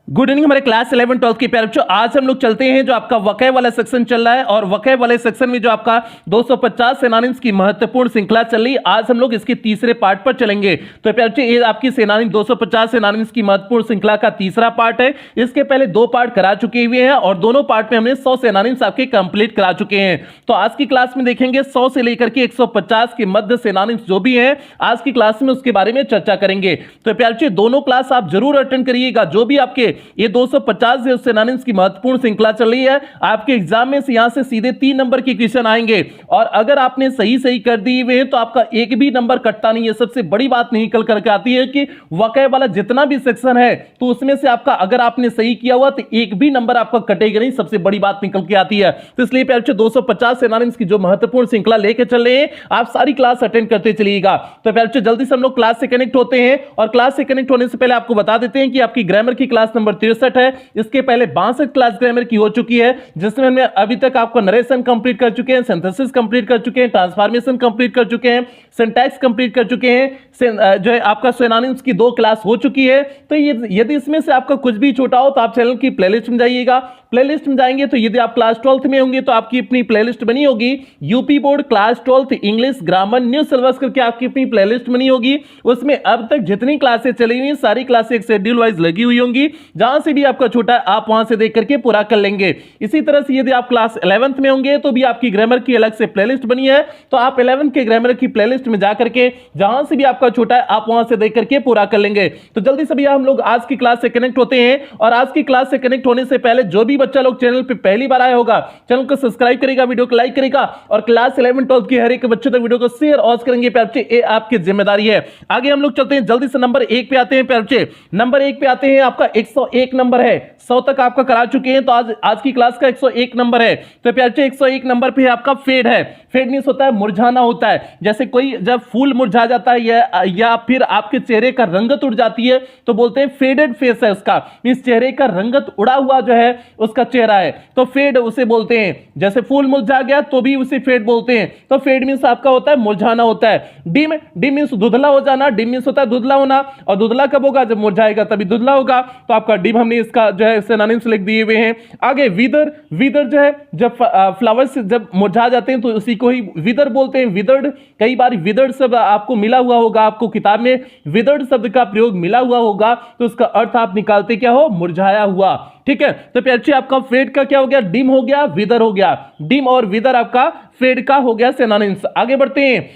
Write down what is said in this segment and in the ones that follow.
Good evening हमारे class 11 12 के प्यारे बच्चों। आज हम लोग चलते हैं जो आपका वक़े वाला सेक्शन चल रहा है और वक़े वाले सेक्शन में जो आपका 250 सिनोनिम्स की महत्वपूर्ण श्रृंखला चल रही है। आज हम लोग इसके तीसरे पार्ट पर चलेंगे। तो प्यारे बच्चों ये आपकी सिनोनिम 250 सिनोनिम्स की महत्वपूर्ण श्रृंखला का तीसरा पार्ट है। इसके पहले दो पार्ट करा चुके हुए हैं और दोनों पार्ट में हमने 100 सिनोनिम्स आपके कंप्लीट करा चुके हैं। तो आज की क्लास में देखेंगे 100 से लेकर के 150 के मध्य सिनोनिम्स जो भी हैं आज की क्लास में उसके बारे में चर्चा करेंगे। तो प्यारे बच्चों दोनों क्लास आप जरूर अटेंड करिएगा। जो भी आपके ये 250 सिनोनिम्स की महत्वपूर्ण श्रृंखला चल रही है, आपके एग्जाम में से यहां से सीधे 3 नंबर के क्वेश्चन आएंगे और अगर आपने सही कर दिए हुए हैं तो आपका एक भी नंबर कटता नहीं है। सबसे बड़ी बात निकल करके आती है कि वक़े वाला जितना भी सेक्शन है तो उसमें से आपका अगर आपने सही किया हुआ तो एक भी नंबर आपका कटेगा नहीं। सबसे बड़ी बात निकल के आती है। तो इसलिए प्यारे बच्चों 250 सिनोनिम्स की जो महत्वपूर्ण श्रृंखला लेके चल रहे हैं आप सारी क्लास अटेंड करते चलिएगा। तो प्यारे बच्चों जल्दी से हम लोग क्लास से कनेक्ट होते हैं और क्लास से कनेक्ट होने से पहले आपको बता देते हैं कि आपकी ग्रामर की क्लास नंबर 63 है। इसके पहले 62 क्लास ग्रामर की हो चुकी है जिसमें हमने अभी तक आपको नरेशन कंप्लीट कर चुके हैं, सिंथेसिस कंप्लीट कर चुके हैं, ट्रांसफॉर्मेशन कंप्लीट कर चुके हैं, सिंटैक्स कंप्लीट कर चुके हैं, जो है आपका सिनोनिम्स की 2 क्लास हो चुकी है। तो यदि इसमें से आपका कुछ भी छूटा हो तो आप चैनल की प्लेलिस्ट में जाइएगा। प्लेलिस्ट में जाएंगे तो यदि आप क्लास 12th में होंगे तो आपकी अपनी प्लेलिस्ट बनी होगी। UP board class 12th English grammar new syllabus करके आपकी अपनी प्लेलिस्ट बनी होगी। उसमें अब तक जितनी क्लासेस चली हुई सारी क्लासेस एक शेड्यूल वाइज लगी हुई होंगी। जहां से भी आपका छोटा है आप वहां से देख करके पूरा कर लेंगे। इसी तरह से यदि आप क्लास 11th में होंगे तो भी आपकी ग्रामर की अलग से प्लेलिस्ट बनी है। तो आप 11th के ग्रामर की प्लेलिस्ट में जाकर के जहां से भी आपका छोटा है आप वहां से देख करके पूरा कर लेंगे। तो जल्दी से भैया हम लोग आज की क्लास से कनेक्ट होते हैं और आज की क्लास से कनेक्ट होने से पहले जो भी बच्चा लोग चैनल पे पहली बार आया होगा चैनल को सब्सक्राइब करेगा, वीडियो को लाइक करेगा और क्लास 11 12 की हर एक बच्चे तक वीडियो को शेयर और करेंगे। प्यारे बच्चे ये आपकी जिम्मेदारी है। आगे हम लोग चलते हैं जल्दी से नंबर 1 पे आते हैं। प्यारे बच्चे नंबर 1 पे आते हैं आपका 101 नंबर है। 100 तक आपका करा चुके हैं तो आज की क्लास का 101 नंबर है। तो प्यारे बच्चे 101 नंबर पे आपका फेड है। फेड मींस होता है मुरझाना होता है। जैसे कोई जब फूल मुरझा जाता है या फिर आपके चेहरे का रंगत उड़ जाती है तो बोलते हैं फेडेड फेस है उसका, मींस चेहरे का रंगत उड़ा हुआ जो है उसका चेहरा है तो फेड उसे बोलते हैं। जैसे फूल मुरझा गया तो भी उसे फेड बोलते हैं। तो फेड मींस आपका होता है मुरझाना होता है। डिम मींस धुंधला हो जाना। डिम मींस होता है धुंधला होना और धुंधला कब होगा जब मुरझाएगा तभी धुंधला होगा। तो आपका डिम हमने इसका जो है सिनोनिम्स लिख दिए हुए हैं। आगे विदर, विदर जो है जब फ्लावर्स जब मुरझा जाते हैं तो उसी को ही विदर बोलते हैं। विदर्ड, कई बार विदर्ड शब्द आपको मिला हुआ होगा, आपको किताब में विदर्ड शब्द का प्रयोग मिला हुआ होगा तो उसका अर्थ आप निकालते क्या हो, मुरझाया हुआ। ठीक है। तो प्यारे आपका फेड का क्या हो गया, डिम हो गया, विदर हो गया। डिम और विदर आपका फेड का हो गया सिनोनिम्स। आगे बढ़ते हैं।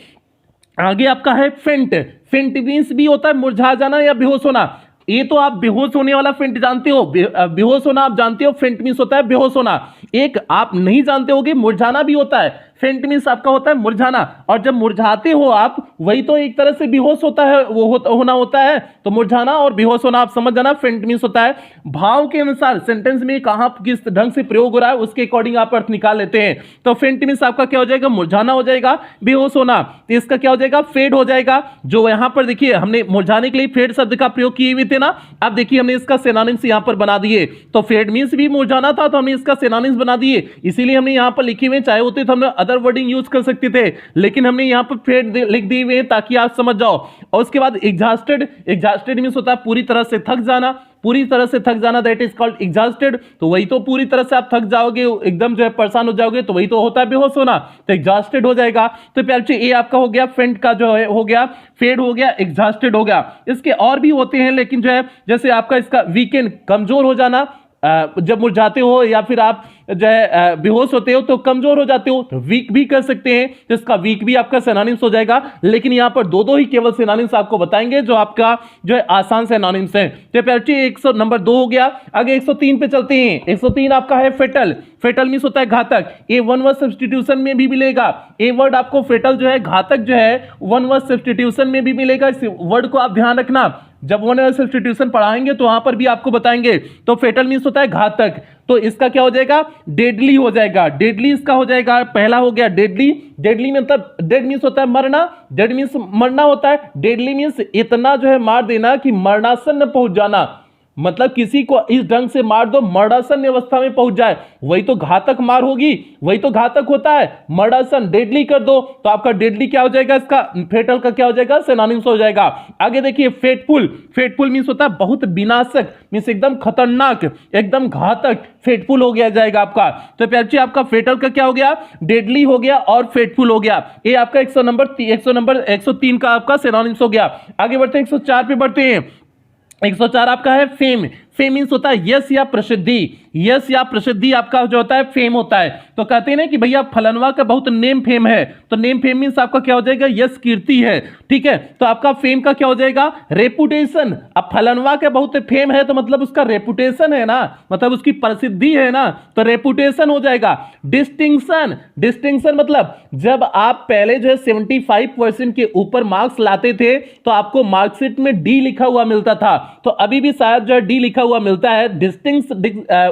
आगे आपका है फेंट। फेंट मींस भी होता है मुरझा जाना या बेहोश होना। ये तो आप बेहोश होने वाला फेंट जानते हो, बेहोश होना आप जानते हो। फेंट मींस होता है बेहोश होना। एक आप नहीं जानते होगे मुरझाना भी होता है। फेंट मींस आपका होता है मुरझाना और जब मुरझाते हो आप वही तो एक तरह से बेहोश होता है, वो होना होता है। तो मुरझाना और बेहोश होना आप समझ जाना। फेंट मींस होता है भाव के अनुसार सेंटेंस में कहां किस ढंग से प्रयोग हो रहा है उसके अकॉर्डिंग आप अर्थ निकाल लेते हैं। तो फेंट मींस आपका क्या हो जाएगा, मुरझाना हो जाएगा, बेहोश होना। तो इसका क्या हो जाएगा, फेड हो जाएगा। जो यहां पर देखिए हमने मुरझाने के लिए फेड शब्द का प्रयोग किए हुए थे ना, अब देखिए हमने इसका सिनोनिम्स यहां पर बना दिए। तो फेड मींस भी मुरझाना था तो हमने इसका सिनोनिम्स बना दिए। इसीलिए हमने यहां पर लिखे हुए, चाहे होते तो हमने अदर वर्डिंग यूज कर सकते थे लेकिन हमने यहां पर फेड लिख दिए हुए ताकि आप समझ जाओ। और उसके बाद एग्जॉस्टेड, एग्जॉस्टेड मींस होता है पूरी तरह से थक जाना, पूरी तरह से थक जाना, दैट इज कॉल्ड एग्जॉस्टेड। तो वही तो पूरी तरह से आप थक जाओगे, एकदम जो है परेशान हो जाओगे तो वही तो होता है बेहोश होना। तो एग्जॉस्टेड हो जाएगा। तो प्यारे ये आपका हो गया फेंट का जो है हो गया, फेड हो गया, एग्जॉस्टेड हो गया। इसके और भी होते हैं लेकिन जो है जैसे आपका इसका वीकेंड, कमजोर हो जाना। जब मुरझाते हो या फिर आप जो है बेहोश होते हो तो कमजोर हो जाते हो तो वीक भी कर सकते हैं। तो इसका वीक भी आपका सिनोनिम्स हो जाएगा। लेकिन यहां पर दो ही केवल सिनोनिम्स आपको बताएंगे जो आपका जो है आसान सिनोनिम्स है। तो प्यारे 100 नंबर 2 हो गया। आगे 103 पे चलते हैं। 103 आपका है फेटल। फेटल मींस होता है घातक। ये वन वर्ड सब्स्टिट्यूशन में भी मिलेगा। ये वर्ड आपको फेटल जो है घातक जो है वन वर्ड सब्स्टिट्यूशन में भी मिलेगा। इस वर्ड को आप ध्यान रखना, जब वन वर्ड सब्स्टिट्यूशन पढ़ाएंगे तो वहां पर भी आपको बताएंगे। तो फेटल मींस होता है घातक। तो इसका क्या हो जाएगा, डेडली हो जाएगा। डेडली इसका हो जाएगा, पहला हो गया डेडली। डेडली में मतलब डेड मींस होता है मरना, डेड मींस मरना होता है। डेडली मींस इतना जो है मार देना कि मरणासन पहुंच जाना। मतलब किसी को इस ढंग से मार दो मर्डरसन अवस्था में पहुंच जाए, वही तो घातक मार होगी, वही तो घातक होता है। मर्डरसन डेडली कर दो तो आपका डेडली क्या हो जाएगा, इसका फेटल का क्या हो जाएगा, सिनोनिम्स हो जाएगा। आगे देखिए फेटफुल, फेटफुल मींस होता है बहुत विनाशक, मींस एकदम खतरनाक, एकदम घातक, फेटफुल हो गया जाएगा आपका। तो प्यार जी आपका फेटल का क्या हो गया, डेडली हो गया और फेटफुल हो गया। ये आपका 103 का आपका सिनोनिम्स हो गया। आगे बढ़ते हैं 104 पे बढ़ते हैं। 104 आपका है फेम। फेम मींस होता है यश या प्रसिद्धि, यश या प्रसिद्धि आपका जो होता है फेम होता है। तो कहते हैं ना कि भैया फलनवा का बहुत नेम फेम है, तो नेम फेम मींस आपका क्या हो जाएगा, यश कीर्ति है, ठीक है। तो आपका फेम का क्या हो जाएगा, रेपुटेशन। अब फलनवा का बहुत फेम है तो मतलब उसका रेपुटेशन है ना, मतलब उसकी प्रसिद्धि है ना, तो रेपुटेशन हो जाएगा। डिस्टिंक्शन, डिस्टिंक्शन मतलब जब आप पहले जो है 75% के ऊपर मार्क्स लाते थे तो आपको मार्कशीट में डी लिखा हुआ मिलता था, तो अभी भी शायद जो है डी लिखा हुआ मिलता है।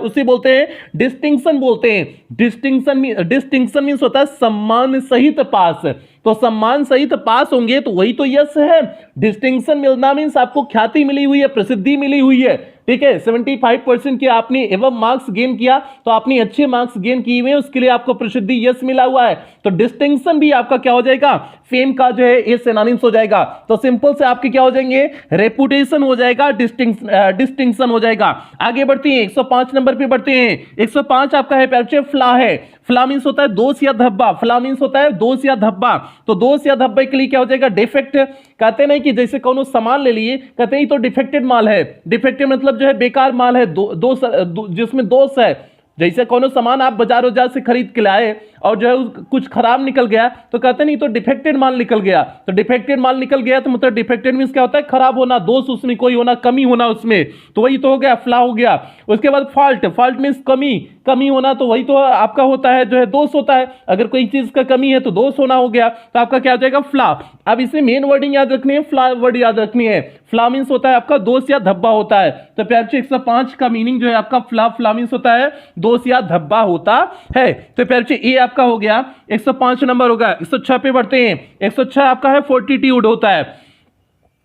उसे बोलते हैं डिस्टिंक्शन बोलते हैं। डिस्टिंक्शन मींस होता है सम्मान सहित पास, तो सम्मान सहित पास होंगे तो वही तो यश है। डिस्टिंक्शन मिलना मींस आपको ख्याति मिली हुई है, प्रसिद्धि मिली हुई है, ठीक है। 75% के आपने एवं मार्क्स गेन किया तो आपने अच्छे मार्क्स गेन किए हुए, उसके लिए आपको प्रसिद्धि यश मिला हुआ है, तो डिस्टिंक्शन भी आपका क्या हो जाएगा, फेम का जो है ये सिनोनिम्स हो जाएगा। तो सिंपल से आपके क्या हो जाएंगे, रेपुटेशन हो जाएगा, डिस्टिंक्शन हो जाएगा। आगे बढ़ते हैं 105 नंबर पे बढ़ते हैं। 105 आपका है पैर फ्ला है। फ्ला मींस होता है दोष या धब्बा, फ्ला मींस होता है दोष या धब्बा। तो दोष या धब्बे के लिए क्या हो जाएगा, डिफेक्ट। कहते नहीं कि जैसे कोनो सामान ले लिए, कहते हैं तो डिफेक्टेड माल है, डिफेक्टेड मतलब जो है बेकार माल है, जिसमें दोष है। जैसे कोनो सामान आप बाजार से खरीद के लाए और जो है कुछ खराब निकल गया तो कहते नहीं तो डिफेक्टेड माल निकल गया, तो डिफेक्टेड माल निकल गया तो मतलब डिफेक्टेड मींस क्या होता है, खराब होना, दोष उसमें कोई होना, कमी होना उसमें, तो वही तो हो गया, फ्लॉ हो गया। उसके बाद फॉल्ट, फॉल्ट मींस कमी, कमी होना, तो वही तो आपका होता है जो है दोष होता है। अगर कोई चीज का कमी है तो दोष होना हो गया, तो आपका क्या हो जाएगा, फ्लॉ। अब इसे मेन वर्डिंग याद रखनी है, फ्लॉ वर्ड याद रखनी है। फ्लॉ मींस होता है आपका दोष या धब्बा होता है। तो प्यार 105 का मीनिंग जो है आपका फ्लॉ मींस होता है दोष या धब्बा होता है। तो प्यार ये आपका हो गया 105 नंबर होगा। 106 पे बढ़ते हैं। 106 आपका है फोर्टिट्यूड होता है।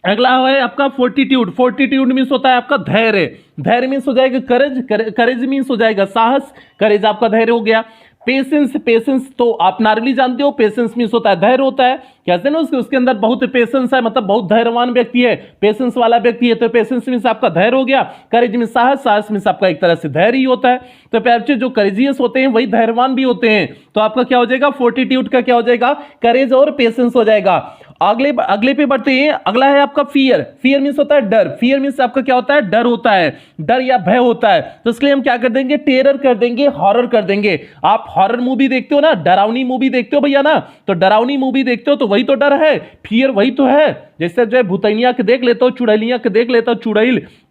अगला है आपका फोर्टिट्यूड। फोर्टिट्यूड मींस होता है आपका धैर्य। धैर्य मींस हो जाएगा करेज, करेज मींस हो जाएगा साहस, करेज आपका धैर्य हो गया। पेशेंस, पेशेंस तो आप नार्मली जानते हो, पेशेंस मींस होता है धैर्य होता है, कहते हैं ना उसके अंदर बहुत पेशेंस है, मतलब बहुत धैर्यवान व्यक्ति है, पेशेंस वाला व्यक्ति है, तो पेशेंस मींस आपका धैर्य हो गया। करेज मींस साहस, साहस मींस आपका एक तरह से धैर्य ही होता है। तो प्यार जो करेजियस होते हैं वही धैर्यवान भी होते हैं, तो आपका क्या हो जाएगा, फोर्टिट्यूड का क्या हो जाएगा, करेज और पेशेंस हो जाएगा। अगले पे बढ़ते हैं। अगला है आपका फियर। फियर मींस होता है डर। फियर मींस आपका क्या होता है, डर होता है, डर या भय होता है। तो इसलिए हम क्या कर देंगे, टेरर कर देंगे, हॉरर कर देंगे। आप हॉरर मूवी देखते हो ना, डरावनी मूवी देखते हो भैया ना, तो डरावनी मूवी देखते हो तो वही तो डर है, फियर वही तो है। जैसे जो है भूतैनिया के देख लेते हो, चुड़ैलिया के देख लेते हो,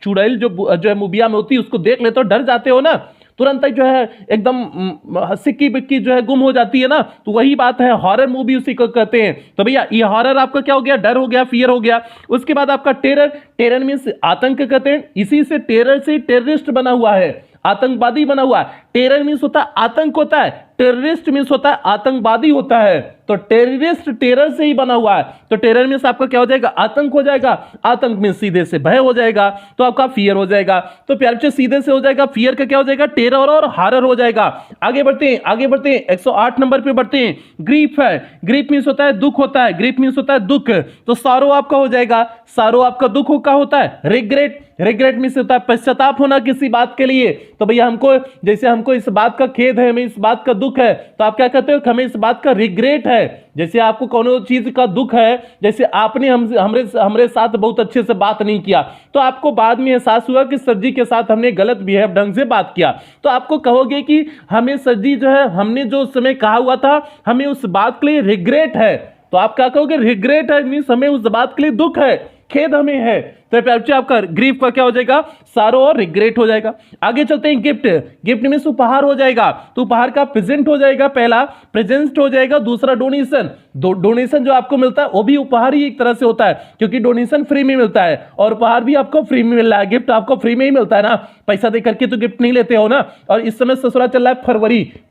चुड़ैल जो है मूविया में होती है उसको देख लेते हो, डर जाते हो ना, तुरंत जो है एकदम सिक्की बिक्की जो है गुम हो जाती है ना, तो वही बात है, हॉरर मूवी उसी को कहते हैं। तो भैया ये हॉरर आपका क्या हो गया, डर हो गया, फियर हो गया। उसके बाद आपका टेरर। टेरर मींस आतंक कहते हैं, इसी से टेरर से टेररिस्ट बना हुआ है, आतंकवादी बना हुआ है। टेरर मींस होता है आतंक होता है, टेररिस्ट मींस होता है आतंकवादी होता है, तो टेररिस्ट टेरर से ही बना हुआ है, तो टेरर मींस आपका क्या हो जाएगा, आतंक हो जाएगा। आतंक मींस सीधे से भय हो जाएगा, तो आपका फियर हो जाएगा। तो प्यार से सीधे से हो जाएगा, फियर का क्या हो जाएगा, टेरर और हॉरर हो जाएगा। आगे बढ़ते हैं, आगे बढ़ते हैं। 108 नंबर पे बढ़ते हैं। ग्रीफ है। ग्रीफ मींस होता है दुख होता है, ग्रीफ मींस होता है दुख, तो सारो आपका हो जाएगा, सारो आपका दुख का होता है। रिग्रेट, रिग्रेट मींस होता है पश्चाताप होना किसी बात के लिए। तो भैया हमको, जैसे हमको इस बात का खेद है, हमें इस बात का दुख है, तो आप क्या कहते हो, हमें इस बात का रिग्रेट है। जैसे आपको कोनो चीज का दुख है, जैसे आपने हमरे साथ बहुत अच्छे से बात नहीं किया, तो आपको बाद में एहसास हुआ कि सर जी के साथ हमने गलत बिहेव ढंग से बात किया, तो आपको कहोगे कि हमें सर जी जो है, हमने जो उस समय कहा हुआ था, हमें उस बात के लिए रिग्रेट है। तो आप क्या कहोगे, रिग्रेट है मींस हमें उस बात के लिए दुख है, खेद हमें है। तो आपका ग्रीफ का क्या हो जाएगा, सारो और रिग्रेट हो जाएगा। आगे चलते हैं। गिफ्ट। गिफ्ट मींस उपहार हो जाएगा, तो उपहार का प्रेजेंट हो जाएगा, पहला प्रेजेंट हो जाएगा, दूसरा डोनेशन। डोनेशन जो आपको मिलता है वो भी उपहार ही एक तरह से होता है, क्योंकि डोनेशन फ्री में मिलता है और उपहार भी आपको फ्री में मिल रहा है। गिफ्ट आपको फ्री में ही मिलता है ना, पैसा दे करके तो गिफ्ट नहीं लेते हो ना। और इस समय ससुरा चल रहा है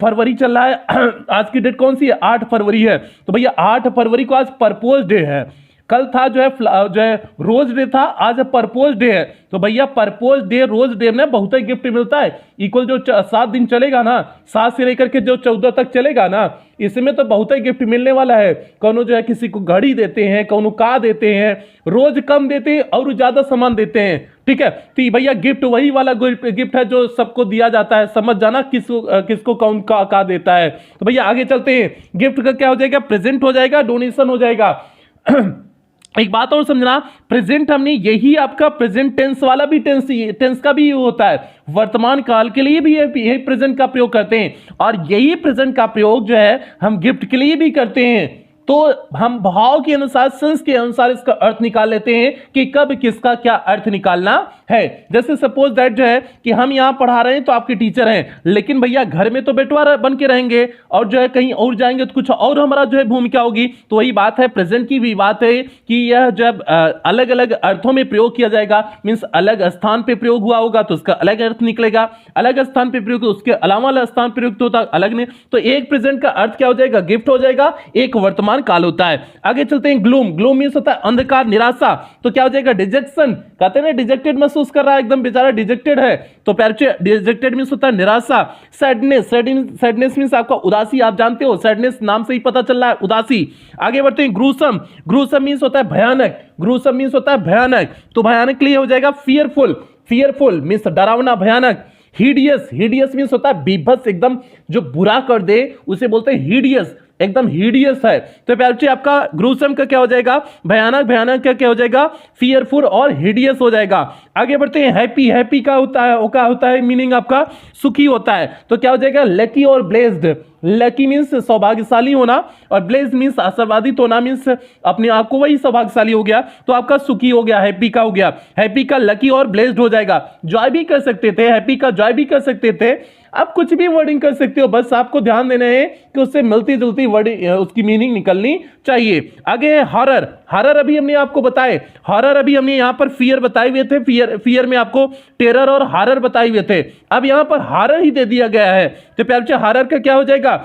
फरवरी चल रहा है। आज की डेट कौन सी है, 8 फरवरी है। तो भैया 8 फरवरी को आज परपोज डे है। कल था जो है रोज डे था, आज परपोज डे है। तो भैया परपोज डे रोज डे में बहुत ही गिफ्ट मिलता है। इक्वल जो 7 दिन चलेगा ना, 7 से लेकर के जो 14 तक चलेगा ना, इसमें तो बहुत ही गिफ्ट मिलने वाला है। कौनो जो है किसी को घड़ी देते हैं, कौनो कार देते हैं, रोज कम देते हैं और ज्यादा सामान देते हैं। ठीक है, तो भैया गिफ्ट वही वाला गिफ्ट है जो सबको दिया जाता है। समझ जाना किसको कौन का देता है। तो भैया आगे चलते हैं। गिफ्ट का क्या हो जाएगा? प्रेजेंट हो जाएगा, डोनेशन हो जाएगा। एक बात और समझना, प्रेजेंट हमने यही आपका प्रेजेंट टेंस वाला भी टेंस का भी होता है। वर्तमान काल के लिए भी यही प्रेजेंट का प्रयोग करते हैं, और यही प्रेजेंट का प्रयोग जो है हम गिफ्ट के लिए भी करते हैं। तो हम भाव के अनुसार, सेंस के अनुसार इसका अर्थ निकाल लेते हैं कि कब किसका क्या अर्थ निकालना है। जैसे सपोज दैट जो है कि हम यहां पढ़ा रहे हैं तो आपके टीचर हैं, लेकिन भैया घर में तो बेटवा बन के रहेंगे, और जो है कहीं और जाएंगे तो कुछ और हमारा जो है भूमिका होगी। तो वही बात है, प्रेजेंट की भी बात है कि यह जब अलग अलग अर्थों में प्रयोग किया जाएगा, मीन्स अलग स्थान पर प्रयोग हुआ होगा तो उसका अलग अर्थ निकलेगा, अलग स्थान पर प्रयोग उसके अलावा वाला स्थान प्रयुक्त होता अलग ने। तो एक प्रेजेंट का अर्थ क्या हो जाएगा? गिफ्ट हो जाएगा। एक वर्तमान काल होता है। आगे चलते हैं। ग्लूम, ग्लूम मींस होता है अंधकार, निराशा। तो क्या हो जाएगा? डिजेक्शन। कहते हैं ना डिजेक्टेड महसूस कर रहा है, एकदम बेचारा डिजेक्टेड है। तो प्यारे डिजेक्टेड मींस होता है निराशा। सैडनेस, सैडनेस मींस आपका उदासी। आप जानते हो सैडनेस नाम से ही पता चल रहा है, उदासी। आगे बढ़ते हैं। ग्रूसम, ग्रूसम मींस होता है भयानक, ग्रूसम मींस होता है भयानक। तो भयानक के लिए हो जाएगा फियरफुल, फियरफुल मींस डरावना, भयानक। हिडियस, हिडियस मींस होता है बीभत्स, एकदम जो बुरा कर दे उसे बोलते हैं हिडियस, एकदम हिडियस है। तो प्यारे आपका ग्रूसम का क्या हो जाएगा? भयानक, भयानक का क्या हो जाएगा? फियरफुल और हिडियस हो जाएगा। आगे बढ़ते हैं। हैप्पी, हैप्पी का होता है, क्या होता है मीनिंग आपका? सुखी होता है। तो क्या हो जाएगा? लकी और ब्लेस्ड। लकी मीन्स सौभाग्यशाली होना, और ब्लेस्ड मीन्स आशीर्वादित होना, मीन्स अपने आप को वही सौभाग्यशाली हो गया। तो आपका सुखी हो गया, हैप्पी का हो गया। हैप्पी का लकी और ब्लेस्ड हो जाएगा। जॉय भी कर सकते थे, हैप्पी का जॉय भी कर सकते थे। आप कुछ भी वर्डिंग कर सकते हो, बस आपको ध्यान देना है कि उससे मिलती जुलती वर्डिंग, उसकी मीनिंग निकलनी चाहिए। आगे है हॉरर। हॉरर अभी हमने आपको बताए, हॉरर अभी हमने यहां पर फियर बताए हुए थे, फियर में आपको टेरर और हॉरर बताए हुए थे। अब यहां पर हॉरर ही दे दिया गया है। तो प्यारे हॉरर का क्या हो जाएगा?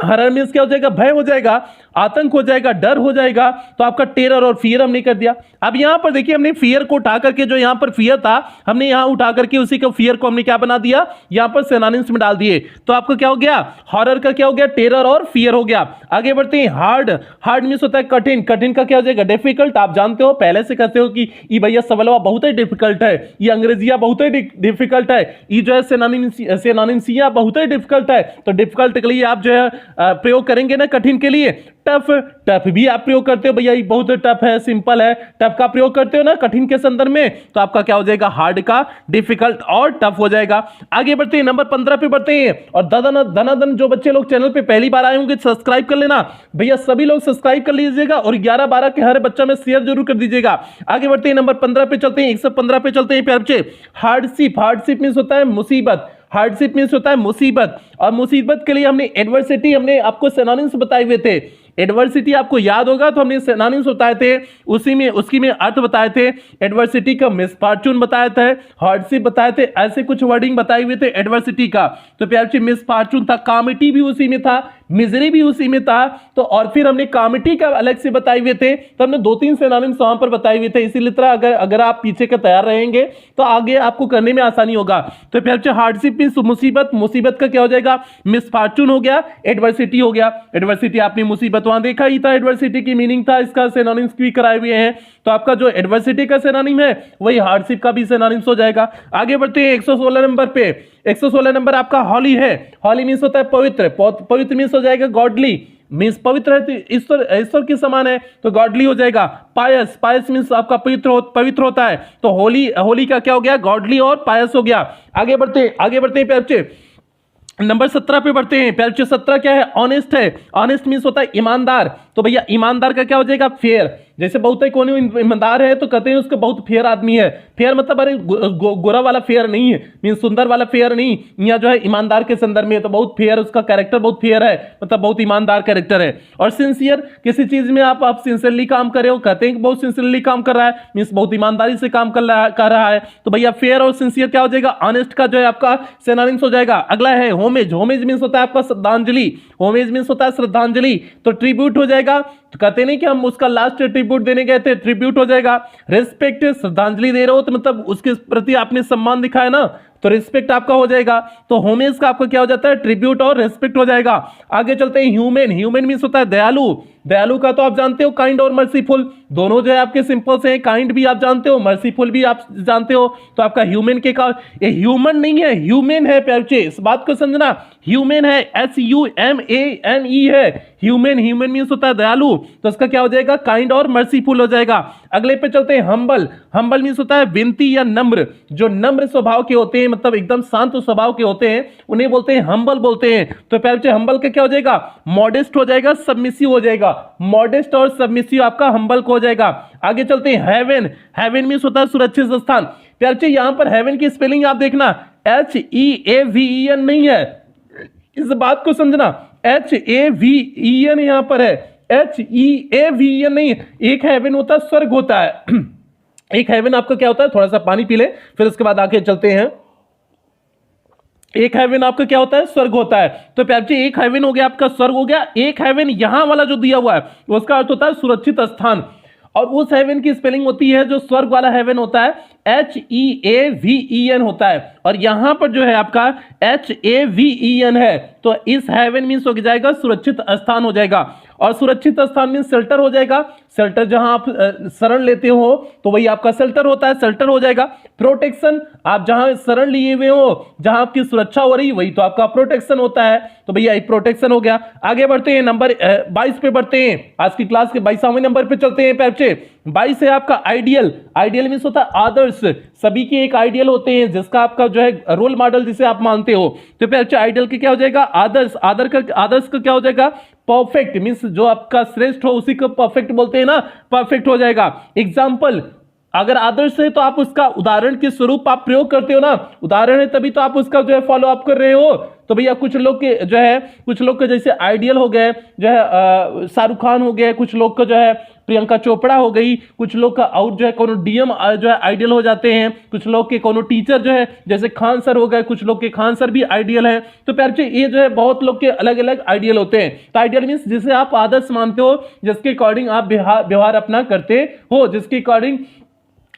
हॉरर मींस क्या हो जाएगा? भय हो जाएगा, आतंक हो जाएगा, डर हो जाएगा। तो आपका टेरर और फियर हमने कर दिया। अब यहां पर देखिए, हमने फियर को उठा करके, जो यहां पर फियर था हमने यहां उठा करके उसी को फियर को हमने क्या बना दिया? यहां पर सिनोनिम्स में डाल दिए। तो आपका क्या हो गया? हॉरर का क्या हो गया? टेरर और फियर हो गया। आगे बढ़ते हैं। हार्ड, हार्ड मींस होता है कठिन, कठिन का क्या हो जाएगा? डिफिकल्ट। आप जानते हो, पहले से कहते हो कि ये भैया सवाल बहुत ही डिफिकल्ट है, ये अंग्रेजिया बहुत ही डिफिकल्ट है, ये जो है सिनोनिम्सिया बहुत ही डिफिकल्ट है। तो डिफिकल्ट के लिए आप जो है प्रयोग करेंगे ना कठिन के लिए। टफ, टफ भी आप प्रयोग करते हो, भैया ये बहुत टफ है, सिंपल है, टफ का प्रयोग करते हो ना कठिन के संदर्भ में। तो आपका क्या हो जाएगा? हार्ड का डिफिकल्ट और टफ हो जाएगा। आगे बढ़ते हैं, नंबर 15 पे बढ़ते हैं। और दनादन जो बच्चे लोग चैनल पे पहली बार आए होंगे सब्सक्राइब कर लेना भैया, सभी लोग सब्सक्राइब कर लीजिएगा, और 11-12 के हर बच्चा में शेयर जरूर कर दीजिएगा। आगे बढ़ते हैं, नंबर 15 पे चलते हैं, 115 पे चलते हैं प्यारे बच्चे। हार्डशिप, हार्डशिप मींस होता है मुसीबत, हार्डशिप मींस होता है मुसीबत। और मुसीबत के लिए हमने एडवर्सिटी, हमने आपको सिनोनिम्स बताए हुए थे। एडवर्सिटी आपको याद होगा, तो हमने सिनोनिम्स बताए थे, उसी में उसकी में अर्थ बताए थे। एडवर्सिटी का मिसफॉर्चून बताया था, हार्डशिप बताए थे, ऐसे कुछ वर्डिंग बताए हुए थे एडवर्सिटी का। तो प्यारे मिसफॉर्चून था, कामिटी भी उसी में था, मिजरी भी उसी में था। तो और फिर हमने कामिटी का अलग से बताए हुए थे। तो हमने 2-3 सिनोनिम्स वहां पर बताए हुए थे। इसीलिए तरह अगर आप पीछे के तैयार रहेंगे तो आगे आपको करने में आसानी होगा। तो प्यारे हार्डशिप मींस मुसीबत, मुसीबत का क्या हो जाएगा? मिसफॉर्चून हो गया, एडवर्सिटी हो गया। एडवर्सिटी आपने मुसीबत वहां देखा ही था, एडवर्सिटी की मीनिंग था, इसका सिनोनिम्स भी कराए हुए हैं। तो आपका जो एडवर्सिटी का सिनोनिम है वही हार्डशिप का भी सिनोनिम्स हो जाएगा। आगे बढ़ते हैं 116 नंबर पे। 116 नंबर आपका हॉली है। हॉली मींस होता है पवित्र, पवित्र मींस हो जाएगा गॉडली, मींस पवित्र है तो ईश्वर के समान है, तो गॉडली हो जाएगा। पायस, पायस मींस आपका पवित्र होता है। तो होली का क्या हो गया? गॉडली और पायस हो गया। आगे बढ़ते हैं प्यारे, नंबर 17 पे बढ़ते हैं प्यारे। 17 क्या है? ऑनेस्ट है। ऑनेस्ट मींस होता है ईमानदार। तो भैया ईमानदार का क्या हो जाएगा? फेयर। जैसे बहुत ही कौन ईमानदार है तो कहते हैं उसका बहुत फेयर आदमी है। फेयर मतलब अरे गोरा वाला फेयर नहीं है, मीन सुंदर वाला फेयर नहीं, यहाँ जो है ईमानदार के संदर्भ में, तो बहुत फेयर, उसका कैरेक्टर बहुत फेयर है, मतलब बहुत ईमानदार कैरेक्टर है। और सिंसियर, किसी चीज में आप सिंसियरली काम कर रहे हो, कहते हैं कि बहुत सिंसियरली काम कर रहा है, मीन्स बहुत ईमानदारी से काम कर रहा है। तो भैया फेयर और सिंसियर क्या हो जाएगा? ऑनेस्ट का जो है आपका सिनोनिम्स हो जाएगा। अगला है होमेज। होमेज मीन्स होता है आपका श्रद्धांजलि। होमेज मीन्स होता है श्रद्धांजलि। तो ट्रिब्यूट हो जाएगा, तो कहते नहीं कि हम उसका लास्ट ट्रिब्यूट देने गए थे, ट्रिब्यूट हो जाएगा। रिस्पेक्ट, श्रद्धांजलि दे रहे हो तो मतलब उसके प्रति आपने सम्मान दिखाया ना, तो रिस्पेक्ट आपका हो जाएगा। तो होमेज का आपका क्या हो जाता है, ट्रिब्यूट और रिस्पेक्ट हो जाएगा। आगे चलते हैं ह्यूमन। ह्यूमन मींस होता है दयालु। दयालु का तो आप जानते हो काइंड और मर्सीफुल, दोनों जो है आपके सिंपल से हैं। काइंड भी आप जानते हो, मर्सीफुल भी आप जानते हो। तो आपका ह्यूमन के का, ये ह्यूमन नहीं है, ह्यूमन है प्यारे बच्चे, इस बात को समझना। ह्यूमन है, HUMANE है ह्यूमन। ह्यूमन मींस होता है दयालु, तो इसका क्या हो जाएगा, काइंड और मर्सीफुल हो जाएगा। अगले पे चलते हैं हम्बल। हम्बल मींस होता है विनती या नम्र। जो नम्र स्वभाव के होते हैं, मतलब एकदम शांत स्वभाव के होते हैं, उन्हें बोलते हैं हम्बल बोलते हैं। तो प्यारे बच्चे हम्बल का क्या हो जाएगा, मॉडेस्ट हो जाएगा, सबमिसिव हो जाएगा। मॉडेस्ट और सबमिसिव आपका हम्बल को हो जाएगा। आगे चलते हैं हेवन। हेवन मींस होता है सुरक्षित स्थान। प्यारे बच्चे यहां पर हेवन की स्पेलिंग आप देखना, HEAVEN नहीं है, इस बात को समझना। HAVEN यहां पर है, HEAVEN नहीं है। एक हेवन होता है, स्वर्ग होता है। एक हेवन आपका क्या होता है, थोड़ा सा पानी पी ले फिर उसके बाद आगे चलते हैं। एक हेवन आपका क्या होता है, स्वर्ग होता है। तो प्यारे जी एक हेवन हो गया आपका, स्वर्ग हो गया। एक हेवन यहां वाला जो दिया हुआ है उसका अर्थ होता है सुरक्षित स्थान, और उस हेवन की स्पेलिंग होती है, जो स्वर्ग वाला हेवन होता है, HEAVEN होता है। और यहां पर जो है आपका HAVEN है, तो इस हेवन मीन्स हो जाएगा सुरक्षित स्थान हो जाएगा। और सुरक्षित स्थान मीन्स शेल्टर हो जाएगा। शेल्टर जहां आप शरण लेते हो तो वही आपका शेल्टर होता है, शेल्टर हो जाएगा। प्रोटेक्शन, आप जहां शरण लिए हुए हो, जहां आपकी सुरक्षा हो रही, वही तो आपका प्रोटेक्शन होता है। तो भैया एक प्रोटेक्शन हो गया। आगे बढ़ते हैं, नंबर 22 पे बढ़ते हैं। आज की क्लास के 22वें नंबर पे चलते हैं। बच्चे 22 है आपका आइडियल। आइडियल मीन्स होता है आदर्श। सभी के एक आइडियल होते हैं, जिसका आपका जो है रोल मॉडल जिसे आप मानते हो। तो बच्चे आइडियल के क्या हो जाएगा, आदर्श। आदर्श का क्या हो जाएगा, परफेक्ट। मीन्स जो आपका श्रेष्ठ हो उसी को परफेक्ट बोलते हैं ना, परफेक्ट हो जाएगा। एग्जाम्पल, अगर आदर्श है तो आप उसका उदाहरण के स्वरूप आप प्रयोग करते हो ना, उदाहरण है तभी तो आप उसका जो है फॉलो अप कर रहे हो। तो भैया कुछ लोग के जो है, कुछ लोग के जैसे आइडियल हो गए जो है शाहरुख खान हो गए, कुछ लोग का जो है प्रियंका चोपड़ा हो गई, कुछ लोग का और जो है कोनो DM जो है आइडियल हो जाते हैं, कुछ लोग के कोनो टीचर जो है जैसे खान सर हो गए, कुछ लोग के खान सर भी आइडियल है। तो प्यारे ये जो है बहुत लोग के अलग अलग आइडियल होते हैं। तो आइडियल मीन्स जिसे आप आदर्श मानते हो, जिसके अकॉर्डिंग आप व्यवहार अपना करते हो, जिसके अकॉर्डिंग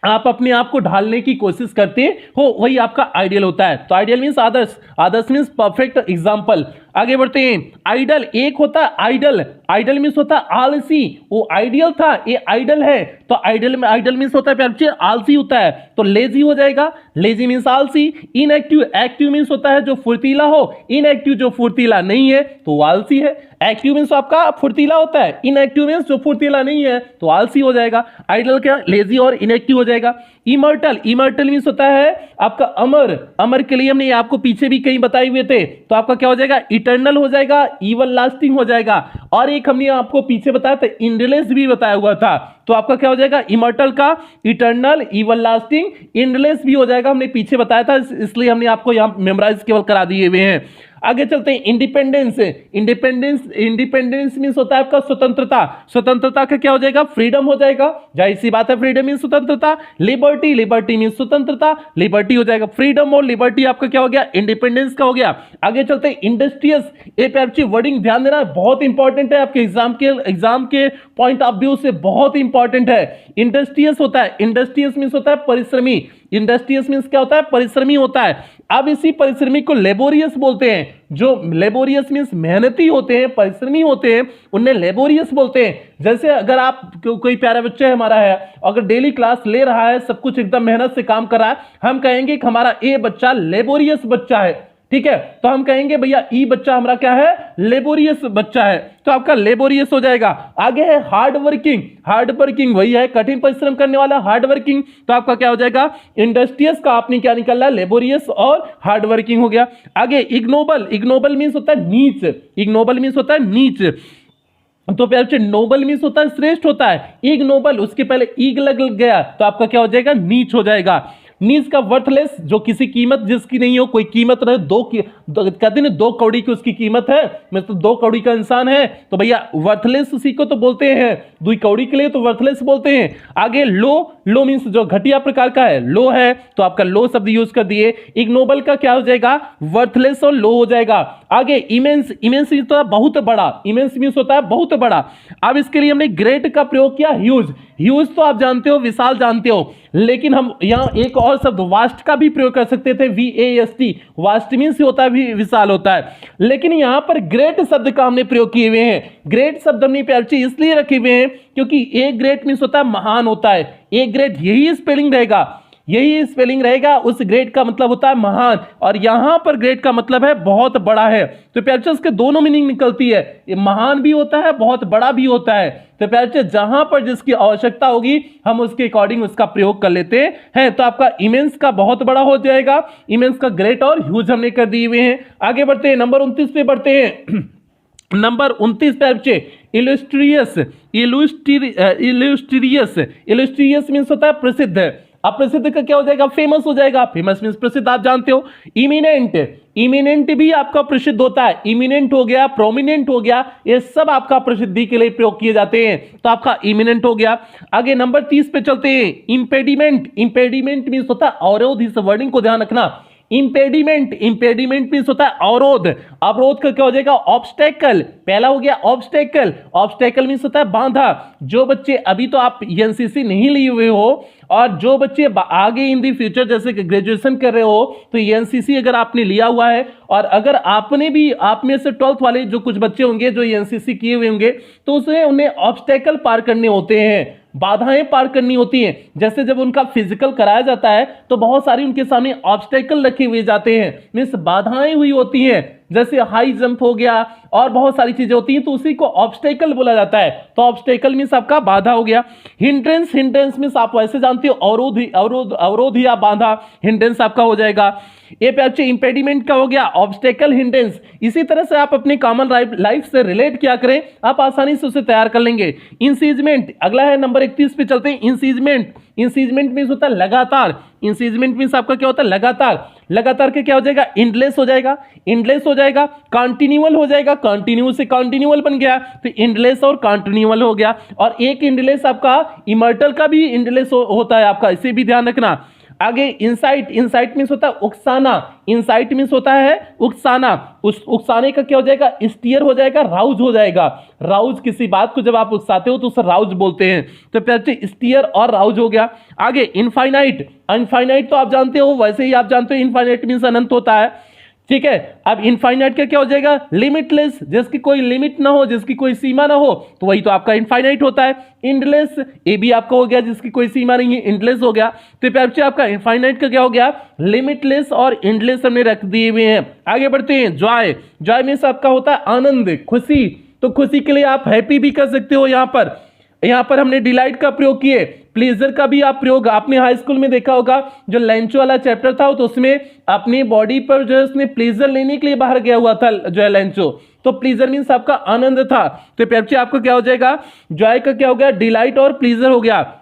आप अपने आप को ढालने की कोशिश करते हो, वही आपका आइडियल होता है। तो आइडियल मीन्स आदर्श, आदर्श मीन्स परफेक्ट। एग्जांपल, आगे बढ़ते हैं। आइडल, एक होता है आइडल। आइडल मीन्स होता है आलसी। वो आइडियल था, ये आइडल है। तो आइडल में, आइडल मीन्स होता है प्यारे आलसी होता है, तो लेजी हो जाएगा। लेजी मीन्स आलसी। इनएक्टिव, एक्टिव मीन्स होता है जो फुर्तीला हो। इनएक्टिव जो फुर्तीला नहीं है तो आलसी है। एक्टिव मीन्स आपका फुर्तीला होता है, इनएक्टिव मीन्स जो फुर्तीला नहीं है तो आलसी हो जाएगा। आइडल क्या, लेजी और इनएक्टिव हो जाएगा। इमर्टल, इमर्टल मीन्स होता है आपका अमर। अमर के लिए हमने आपको पीछे भी कहीं बताए हुए थे, तो आपका क्या हो जाएगा, इटर्नल हो जाएगा, इवन लास्टिंग हो जाएगा। और एक हमने आपको पीछे बताया था, इंडलेस भी बताया हुआ था, तो आपका क्या हो जाएगा, इमर्टल का इटर्नल, इवन लास्टिंग, इंडलेस भी हो जाएगा। हमने पीछे बताया था, इसलिए हमने आपको यहां मेमोराइज केवल करा दिए हुए हैं। आगे चलते हैं, इंडिपेंडेंस। इंडिपेंडेंस, इंडिपेंडेंस मींस होता है आपका स्वतंत्रता। स्वतंत्रता का क्या हो जाएगा, फ्रीडम हो जाएगा। जाहिर सी बात है, फ्रीडम मींस स्वतंत्रता। लिबर्टी, लिबर्टी मींस स्वतंत्रता, लिबर्टी हो जाएगा। फ्रीडम और लिबर्टी आपका क्या हो गया, इंडिपेंडेंस का हो गया। आगे चलते हैं, इंडस्ट्रियस। ये पे वर्डिंग ध्यान देना, बहुत इंपॉर्टेंट है आपके एग्जाम के पॉइंट ऑफ व्यू से बहुत इंपॉर्टेंट है। इंडस्ट्रियस होता है, इंडस्ट्रियस मींस होता है परिश्रमी। इंडस्ट्रियस मींस क्या होता है, परिश्रमी होता है। अब इसी परिश्रमी को लेबोरियस बोलते हैं। जो लेबोरियस मींस मेहनती होते हैं, परिश्रमी होते हैं, उन्हें लेबोरियस बोलते हैं। जैसे अगर आप कोई प्यारा बच्चा है हमारा है, अगर डेली क्लास ले रहा है, सब कुछ एकदम मेहनत से काम कर रहा है, हम कहेंगे कि हमारा ये बच्चा लेबोरियस बच्चा है। ठीक है, तो हम कहेंगे भैया ई बच्चा हमारा क्या है, लेबोरियस बच्चा है, तो आपका लेबोरियस हो जाएगा। आगे है हार्ड वर्किंग। हार्ड वर्किंग वही है कठिन परिश्रम करने वाला, हार्ड वर्किंग, तो आपका क्या हो जाएगा, इंडस्ट्रियस का आपने क्या निकाला, लेबोरियस और हार्ड वर्किंग हो गया। आगे इग्नोबल। इग्नोबल मींस होता है नीच। इग्नोबल मींस होता है नीच। तो प्यारे नोबल मींस होता है श्रेष्ठ होता है। इग्नोबल, उसके पहले ईग लग गया तो आपका क्या हो जाएगा, नीच हो जाएगा। नीच का वर्थलेस, जो किसी कीमत जिसकी नहीं हो, कोई कीमत रहे, कहते हैं 2 कौड़ी की उसकी कीमत है, मतलब 2 कौड़ी का इंसान है, तो भैया वर्थलेस उसी को तो बोलते हैं, 2 कौड़ी के लिए तो वर्थलेस बोलते हैं। आगे लो। लो मींस जो घटिया प्रकार का है, लो है तो आपका लो शब्द यूज कर दिए। इग्नोबल का क्या हो जाएगा, वर्थलेस और लो हो जाएगा। आगे इमेंस, इमेंस मीन्स होता है बहुत बड़ा, इमेंस मीन्स होता है बहुत बड़ा। अब इसके लिए हमने ग्रेट का प्रयोग किया, ह्यूज। ह्यूज तो आप जानते हो, विशाल जानते हो, लेकिन हम यहां एक और शब्द वास्ट का भी प्रयोग कर सकते थे, VAST। वास्ट मीन्स होता है विशाल होता है, लेकिन यहां पर ग्रेट शब्द का हमने प्रयोग किए हुए हैं। ग्रेट शब्द हमने प्यारे इसलिए रखे हुए हैं क्योंकि ए ग्रेट मीन्स होता है महान होता है, ए ग्रेट यही स्पेलिंग रहेगा, यही स्पेलिंग रहेगा, उस ग्रेट का मतलब होता है महान, और यहां पर ग्रेट का मतलब है बहुत बड़ा है। तो प्यारे इसके दोनों मीनिंग निकलती है, ये महान भी होता है, बहुत बड़ा भी होता है। तो प्यारे जहां पर जिसकी आवश्यकता होगी हम उसके अकॉर्डिंग उसका प्रयोग कर लेते हैं। तो आपका इमेंस का बहुत बड़ा हो जाएगा, इमेंस का ग्रेट और ह्यूज हमने कर दिए हुए हैं। आगे बढ़ते हैं, नंबर 29 पे बढ़ते हैं। नंबर 29 पे बच्चे इलस्ट्रियस, इलस्ट्रियस, इलस्ट्रियस मीन्स होता है प्रसिद्ध। अब प्रसिद्ध का क्या हो जाएगा, फेमस हो जाएगा, फेमस मीन्स प्रसिद्ध, आप जानते हो। इमिनेंट, इमिनेंट भी आपका प्रसिद्ध होता है, इमिनेंट हो गया, प्रोमिनेंट हो गया, ये सब आपका प्रसिद्धि के लिए प्रयोग किए जाते हैं, तो आपका इमिनेंट हो गया। आगे नंबर 30 पे चलते हैं, इंपेडिमेंट, इंपेडिमेंट मीन्स होता है अवरोध, इस वर्डिंग को ध्यान रखना। इंपेडिमेंट, इंपेडिमेंट मीन्स होता है अवरोध, अवरोध का क्या हो जाएगा, ऑब्स्टेकल, पहला हो गया ऑब्स्टेकल, ऑब्स्टेकल मीन्स होता है बांधा। जो बच्चे अभी तो आप एनसीसी नहीं लिए हुए हो, और जो बच्चे आगे इन दी फ्यूचर जैसे ग्रेजुएशन कर रहे हो, तो एनसीसी अगर आपने लिया हुआ है, और अगर आपने भी, आप में से 12th वाले जो कुछ बच्चे होंगे जो एनसीसी किए हुए होंगे, तो उसे उन्हें ऑब्स्टेकल पार करने होते हैं, बाधाएं पार करनी होती हैं। जैसे जब उनका फिजिकल कराया जाता है तो बहुत सारी उनके सामने ऑब्स्टेकल रखे हुए जाते हैं, मींस बाधाएं हुई होती हैं, जैसे हाई जंप हो गया और बहुत सारी चीजें होती हैं, तो उसी को ऑब्स्टेकल बोला जाता है। तो ऑब्स्टेकल मींस आपका बाधा हो गया। हिंड्रेंस, हिंड्रेंस मींस आप वैसे जानते हो अवरोध, अवरोध, अवरोध या बाधा, हिंड्रेंस आपका हो जाएगा। ये पे इंपेडिमेंट का हो गया, ऑब्स्टेकल, हिंड्रेंस। इसी तरह से आप अपनी कॉमन लाइफ से रिलेट किया करें, आप आसानी से उसे तैयार कर लेंगे। इंसीजमेंट अगला है, नंबर 31 पे चलते हैं। इंसीजमेंट, इंसीजमेंट मींस होता है लगातार, इंसीजमेंट मींस आपका क्या होता है, लगातार। लगातार के क्या हो जाएगा, इंडलेस हो जाएगा, इंडलेस हो जाएगा, कंटिन्यूअल हो जाएगा, कंटिन्यू से कंटिन्यूअल बन गया, तो इंडलेस और कंटिन्यूअल हो गया। और एक इंडलेस आपका इमर्टल का भी इंडलेस होता है आपका, इसे भी ध्यान रखना। आगे इंसाइट, इंसाइट मींस होता है उकसाना, इंसाइट मींस होता है उकसाना, उस उकसाने का क्या हो जाएगा, स्टीयर हो जाएगा, राउज हो जाएगा। राउज, किसी बात को जब आप उकसाते हो तो उसे राउज बोलते हैं, तो प्यारे स्टीयर और राउज हो गया। आगे इनफाइनाइट, अनफाइनाइट तो आप जानते हो, वैसे ही आप जानते हो इनफाइनाइट मींस अनंत होता है, ठीक है। अब इनफाइनाइट का क्या हो जाएगा, लिमिटलेस, जिसकी कोई लिमिट ना हो, जिसकी कोई सीमा ना हो, तो वही तो आपका इनफाइनाइट होता है। इंडलेस, ये भी आपका हो गया, जिसकी कोई सीमा नहीं है, इंडलेस हो गया। तो प्यारे आपका इनफाइनाइट का क्या हो गया, लिमिटलेस और इंडलेस हमने रख दिए हुए हैं। आगे बढ़ते हैं, जॉय, जॉय मींस आपका होता है आनंद, खुशी, तो खुशी के लिए आप हैप्पी भी कर सकते हो। यहां पर हमने डिलाइट का प्रयोग किए, प्लेजर का भी आप प्रयोग आपने हाई स्कूल में देखा होगा, जो लैंचो वाला चैप्टर था, तो उसमें अपनी बॉडी पर जो है उसने प्लेजर लेने के लिए बाहर गया हुआ था जो है लैंचो, तो प्लेजर मीन्स आपका आनंद था। तो पेप्सी आपको क्या हो जाएगा, जॉय का क्या हो गया, डिलाइट और प्लेजर हो गया।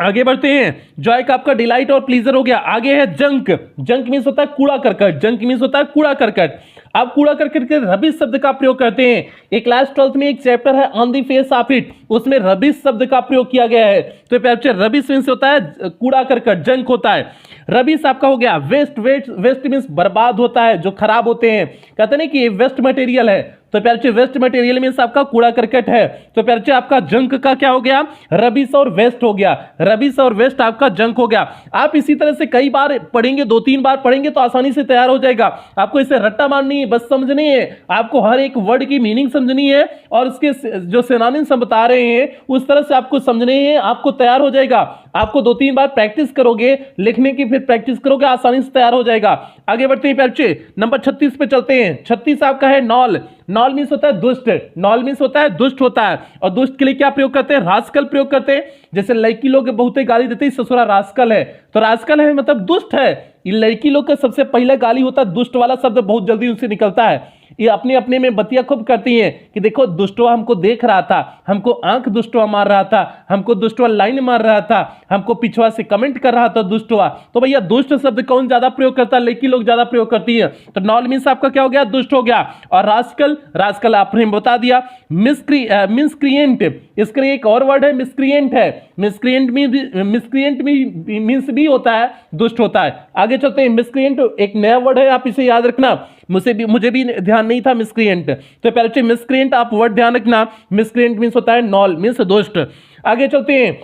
आगे बढ़ते हैं, जॉय का आपका डिलाइट और प्लीजर हो गया। आगे है जंक, जंक मींस होता है कूड़ा करकट, जंक मींस होता है कूड़ा करकट। आप कूड़ा करकट के रबिश शब्द का प्रयोग करते हैं। एक क्लास 12th में एक चैप्टर है on the face of it, उसमें रबिश शब्द का प्रयोग किया गया है। तो प्यारे रबिश मींस होता है कूड़ा करकट, जंक होता है। रबिश आपका हो गया वेस्ट, वेस्ट मींस बर्बाद होता है, जो खराब होते हैं, कहते नहीं कि ये वेस्ट मटेरियल है, तो प्यारे वेस्ट मटेरियल मींस आपका कूड़ा करकट है। तो प्यारे आपका जंक का क्या हो गया, रबिश और वेस्ट हो गया, रबिश और वेस्ट आपका जंक हो गया। आप इसी तरह से कई बार पढ़ेंगे, 2-3 बार पढ़ेंगे तो आसानी से तैयार हो जाएगा। आपको इसे रट्टा मारनी है, बस समझनी है, आपको हर एक वर्ड की मीनिंग समझनी है, और उसके जो सिनोनिम्स हम बता रहे हैं उस तरह से आपको समझने हैं, आपको तैयार हो जाएगा। आपको 2-3 बार प्रैक्टिस करोगे, लिखने की फिर प्रैक्टिस करोगे, आसानी से तैयार हो जाएगा। आगे बढ़ते हैं प्यारे, नंबर 36 पे चलते हैं। 36 आपका है नॉल, नॉल मींस होता है दुष्ट, नॉल मींस होता है दुष्ट होता है, और दुष्ट के लिए क्या प्रयोग करते हैं, रास्कल प्रयोग करते हैं। जैसे लड़की लोग बहुत ही गाली देते हैं, ससुरा रास्कल है, तो रास्कल है मतलब दुष्ट है। ये लड़की लोग का सबसे पहला गाली होता है दुष्ट वाला शब्द, बहुत जल्दी उनसे निकलता है। ये अपने अपने में बतिया खूब करती हैं कि देखो दुष्टवा हमको देख रहा था, हमको आंख दुष्टवा मार रहा था, हमको दुष्टवा लाइन मार रहा था, हमको पिछवा से कमेंट कर रहा था दुष्टवा। तो भैया दुष्ट शब्द कौन ज्यादा प्रयोग करता है, लड़की लोग ज्यादा प्रयोग करती है। तो नॉल मींस आपका क्या हो गया, दुष्ट हो गया। और रास्कल, रास्कल आपने बता दिया। मिसक्रिएंट, इसके लिए एक और वर्ड है मिसक्रिएंट है। मिसक्रिएंट मीन्स भी होता है, दुष्ट होता है। आगे चलते हैं, मिसक्रिएंट एक नया वर्ड है, आप इसे याद रखना, मुझे भी ध्यान नहीं था मिसक्रिएंट, तो पहले बच्चे मिसक्रिएंट आप वर्ड ध्यान रखना। मिसक्रिएंट मीन्स होता है नॉल, मीन्स दुष्ट। आगे चलते हैं,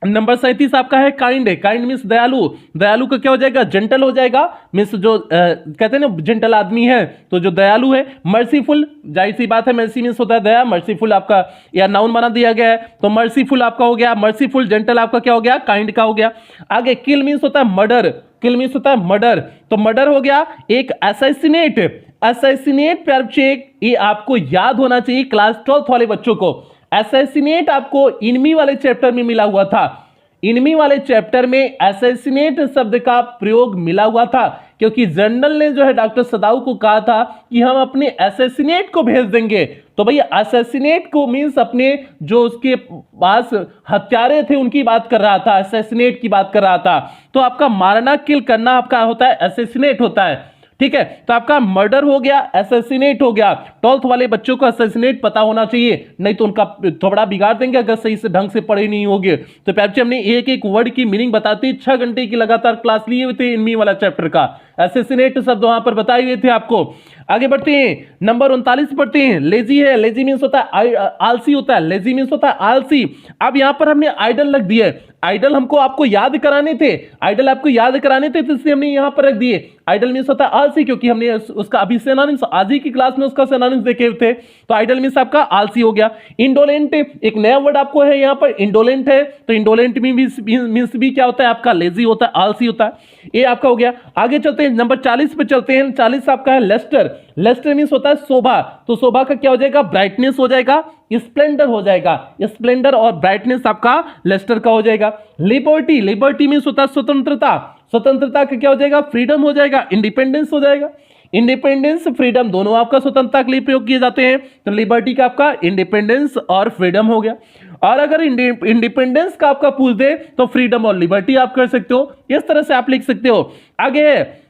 नंबर 37 आपका है काइंड है। काइंड मीन्स दयालु। दयालु का क्या हो जाएगा? जेंटल हो जाएगा, मीन्स जो कहते हैं ना जेंटल आदमी है तो जो दयालु है। मर्सीफुल, जाहिर सी बात है, मर्सी मीन्स होता है दया, मर्सीफुल आपका या नाउन बना दिया गया है तो मर्सीफुल आपका हो गया, मर्सीफुल। जेंटल आपका क्या हो गया? काइंड का हो गया। आगे किल मीन्स होता है मर्डर। किल मीन्स होता है मर्डर, तो मर्डर हो गया। एक असैसिनेट, असैसिनेट प्यार बच्चे ये आपको याद होना चाहिए क्लास 12 वाले बच्चों को। असैसिनेट आपको इनमी वाले चैप्टर में मिला हुआ था। इनमी वाले चैप्टर में असैसिनेट शब्द का प्रयोग मिला हुआ था, क्योंकि जनरल ने जो है डॉक्टर सदाऊ को कहा था कि हम अपने असैसिनेट को भेज देंगे। तो भैया असैसिनेट को मींस अपने जो उसके पास हत्यारे थे उनकी बात कर रहा था, असैसिनेट की बात कर रहा था। तो आपका मारना, किल करना आपका होता है असैसिनेट होता है, ठीक है। तो आपका मर्डर हो गया, असैसिनेट हो गया। 12th वाले बच्चों को असैसिनेट पता होना चाहिए, नहीं तो उनका थोड़ा बिगाड़ देंगे अगर सही से ढंग से पढ़े नहीं होंगे। तो पैप्चे हमने एक एक वर्ड की मीनिंग बताते 6 घंटे की लगातार क्लास लिए हुए थे इनमी वाला चैप्टर का। असैसिनेट शब्द वहां पर बताए हुए थे आपको। आगे बढ़ते हैं, नंबर 39 पढ़ते हैं। लेजी है, लेजी मीन्स होता है आलसी होता है, लेजी मीन्स होता है आलसी। अब यहां पर हमने आइडल रख दिए, आइडल हमको आपको याद कराने थे, आइडल आपको याद कराने थे, तो इसलिए हमने यहां पर रख दिए। आइडल मीन्स होता है आलसी, क्योंकि हमने उसका अभी सिनोनिम्स आज ही की क्लास में उसका सिनोनिम्स देखे थे, तो आइडल मीन्स आपका आलसी हो गया। इंडोलेंट एक नया वर्ड आपको है यहां पर, इंडोलेंट है, तो इंडोलेंट मीन्स भी क्या होता है आपका? लेजी होता है, आलसी होता है, ये आपका हो गया। आगे चलते हैं, नंबर 40 पे चलते हैं। 40 आपका है लेस्टर। लेस्टर मीन्स होता है शोभा, तो शोभा का क्या हो जाएगा? ब्राइटनेस हो जाएगा, स्प्लेंडर हो जाएगा, स्प्लेंडर और ब्राइटनेस आपका लेस्टर का हो जाएगा। लिबर्टी, लिबर्टी मीन्स होता है स्वतंत्रता, स्वतंत्रता का क्या हो जाएगा? फ्रीडम हो जाएगा, इंडिपेंडेंस हो जाएगा। इंडिपेंडेंस फ्रीडम दोनों आपका स्वतंत्रता के लिए प्रयोग किए जाते हैं, तो लिबर्टी का आपका इंडिपेंडेंस और फ्रीडम हो गया। और अगर इंडिपेंडेंस का आपका पूछ दे तो फ्रीडम और लिबर्टी आप कर सकते हो, इस तरह से आप लिख सकते हो। आगे है,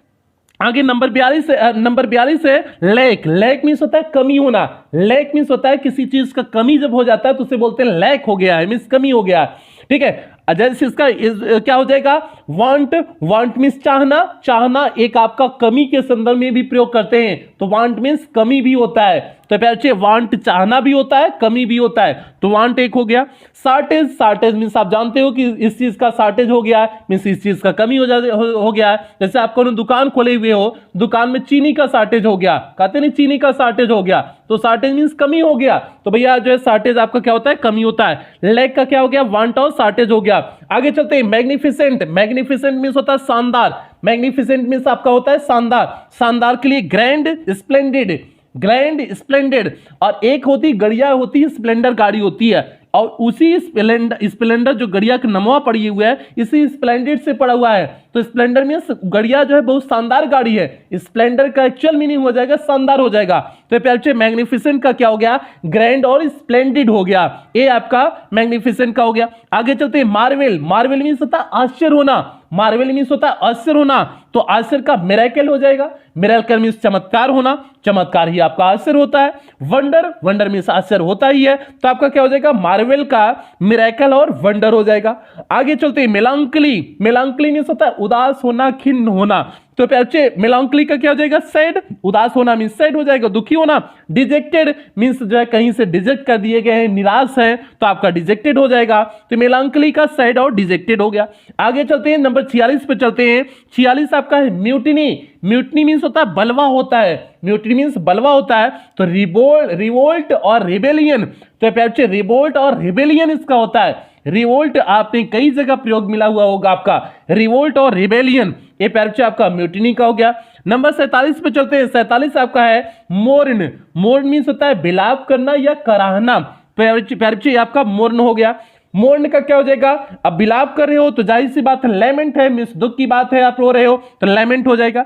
आगे नंबर 42 है लैक। लैक मीन्स होता है कमी होना, लैक मीन्स होता है किसी चीज का कमी जब हो जाता है तो उसे बोलते हैं लैक हो गया है, मीन्स कमी हो गया, ठीक है। जैसे इसका क्या हो जाएगा? वांट, वांट मीन्स चाहना, चाहना एक आपका कमी के संदर्भ में भी प्रयोग करते हैं, तो वांट मीन्स कमी भी होता है, तो बच्चे वांट चाहना भी होता है, कमी भी होता है, तो वांट एक हो गया। शार्टेज, शार्टेज मीन्स आप जानते हो कि इस चीज का शार्टेज हो गया है, मीन्स इस चीज का कमी हो गया है। जैसे आप कोनो दुकान खोले हुए हो, दुकान में चीनी का शार्टेज हो गया, कहते नहीं चीनी का शार्टेज हो गया, तो शार्टेज मीन्स कमी हो गया, तो भैया जो है शार्टेज आपका क्या होता है? कमी होता है। लैक का क्या हो गया? वांट और शार्टेज हो गया। आगे चलते हैं, मैग्निफिसेंट। मैग्निफिसेंट मीन्स होता है शानदार, मैग्निफिसेंट मीन्स आपका होता है शानदार, शानदार के लिए ग्रैंड, स्प्लेंडेड, ग्रैंड स्प्लेंडेड। और एक होती गड़िया होती है, स्प्लेंडर गाड़ी होती है, और उसी स्प्लेंडर जो गड़िया का नमवा पड़ी हुआ है इसी स्प्लेंडेड से पड़ा हुआ है, तो स्प्लेंडर मीन्स गड़िया जो है बहुत शानदार गाड़ी है, स्प्लेंडर का एक्चुअल मीनिंग हो जाएगा शानदार हो जाएगा। तो प्यारे मैग्निफिसेंट का क्या हो गया? ग्रैंड और स्प्लेंडेड हो गया, ये आपका मैग्निफिसेंट का हो गया। आगे चलते हैं, मार्वेल। मार्वेल मीन्स होता है आश्चर्य होना, मार्वेल मीन्स होता है आश्चर्य होना, तो आश्चर्य का मिरेकल हो जाएगा, मिरेकल मीन्स चमत्कार होना, चमत्कार ही आपका आश्चर्य होता है। वंडर, वंडर मीन्स आश्चर्य होता ही है, तो आपका क्या हो जाएगा? मार्वेल का मिरेकल और वंडर हो जाएगा। आगे चलते हैं, मेलांकली। मेलांकली मीन्स होता है उदास होना, खिन्न होना, तो बच्चे मेलांकली का क्या हो जाएगा? सैड, उदास होना मीन्स सैड हो जाएगा, दुखी होना। डिजेक्टेड मीन्स जो है कहीं से डिजेक्ट कर दिए गए हैं, निराश है, तो आपका डिजेक्टेड हो जाएगा, तो मेलांकली का सैड और डिजेक्टेड हो गया। आगे चलते हैं, नंबर 46 पे चलते हैं। 46 आपका है म्यूटिनी। म्यूटिनी मीन्स होता है बलवा होता है, म्यूटिनी मीन्स बलवा होता है, तो रिवोल्ट और रिबेलियन, तो बच्चे रिवोल्ट और रिबेलियन इसका होता है। रिवोल्ट आपने कई जगह प्रयोग मिला हुआ होगा आपका, रिवोल्ट और रिबेलियन, ये पैरचे आपका म्यूटिनी का हो गया। नंबर 47 पे चलते हैं। 47 आपका है मोर्न। मोर्न मीन्स होता है बिलाप करना या कराहना, पैरचे आपका मोर्न हो गया। मोर्न का क्या हो जाएगा? अब बिलाप कर रहे हो तो जाहिर सी बात है लेमेंट है, मीन्स दुख की बात है, आप रो रहे हो तो लेमेंट हो जाएगा।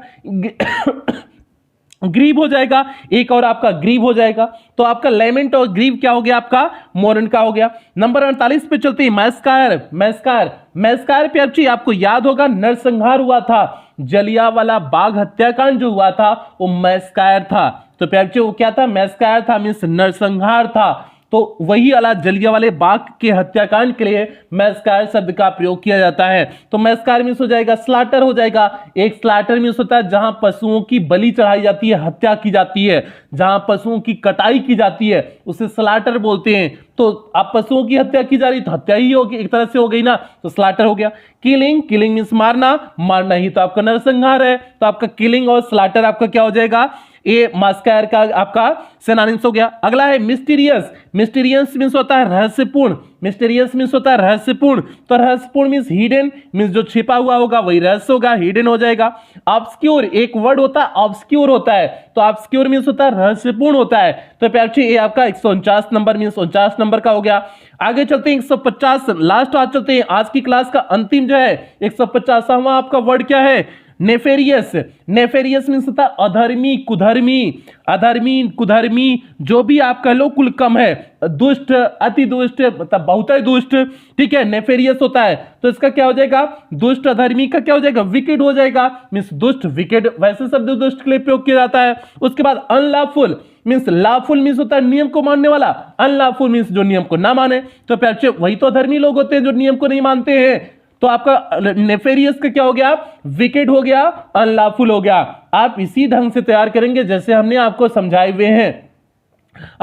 ग्रीव हो जाएगा, एक और आपका ग्रीव हो जाएगा, तो आपका लेमेंट और ग्रीव क्या हो गया? आपका मोरन का हो गया। नंबर 48 पे चलते हैं, मैस्कायर। मैस्कायर, मैस्कायर पे अच्छी आपको याद होगा नरसंहार हुआ था, जलियांवाला बाग हत्याकांड जो हुआ था वो मैस्कायर था, तो प्यारे वो क्या था? मैस्कायर था, मीन्स नरसंहार था, तो वही वाला जलियांवाले बाग के हत्याकांड के लिए मैस्कार शब्द का प्रयोग किया जाता है। तो मैस्कार मीन्स हो जाएगा स्लाटर हो जाएगा। एक स्लाटर मीन्स होता है जहां पशुओं की बलि चढ़ाई जाती है, हत्या की जाती है, जहां पशुओं की कटाई की जाती है उसे स्लाटर बोलते हैं। तो आप पशुओं की हत्या की जा रही तो हत्या ही होगी, एक तरह से हो गई ना, तो स्लाटर हो गया। किलिंग, किलिंग मीन्स मारना, मारना ही तो आपका नरसंहार है। तो आपका किलिंग और स्लाटर आपका क्या हो जाएगा, ये मैस्कार का आपका सिनोनिम्स हो गया। अगला है मिस्टीरियस। मिस्टीरियस मींस होता है रहस्यपूर्ण, मिस्टीरियस मींस होता है रहस्यपूर्ण। तो रहस्यपूर्ण मींस हिडन, मींस जो छिपा हुआ होगा वही रहस्य होगा, हिडन हो जाएगा। ऑब्सक्योर, एक वर्ड होता है ऑब्सक्योर होता है, तो ऑब्सक्योर मींस होता है रहस्यपूर्ण होता है। तो प्यारे ये आपका 149 नंबर मींस 49 नंबर का हो गया। आगे चलते हैं 150 लास्ट आज चलते हैं, आज की क्लास का अंतिम जो है 150वां आपका वर्ड क्या है, नेफेरियस। नेफेरियस मींस होता है अधर्मी, कुधर्मी, अधर्मी, कुधर्मी, जो भी आप कह लो कुल कम है, दुष्ट, अति दुष्ट, मतलब बहुत ही दुष्ट, ठीक है, नेफेरियस होता है। तो इसका क्या हो जाएगा, दुष्ट, अधर्मी का क्या हो जाएगा, विकेड हो जाएगा, मींस दुष्ट, विकेड, वैसे शब्द दुष्ट के लिए प्रयोग किया जाता है। उसके बाद अनलॉफुल मींस, लॉफुल मींस होता है नियम को मानने वाला, अनलॉफुल मींस जो नियम को ना माने। तो प्यारे वही तो अधर्मी लोग होते हैं जो नियम को नहीं मानते हैं। तो आपका नेफेरियस का क्या हो गया, विकेड हो गया, अनलॉफुल हो गया। आप इसी ढंग से तैयार करेंगे जैसे हमने आपको समझाए हुए हैं।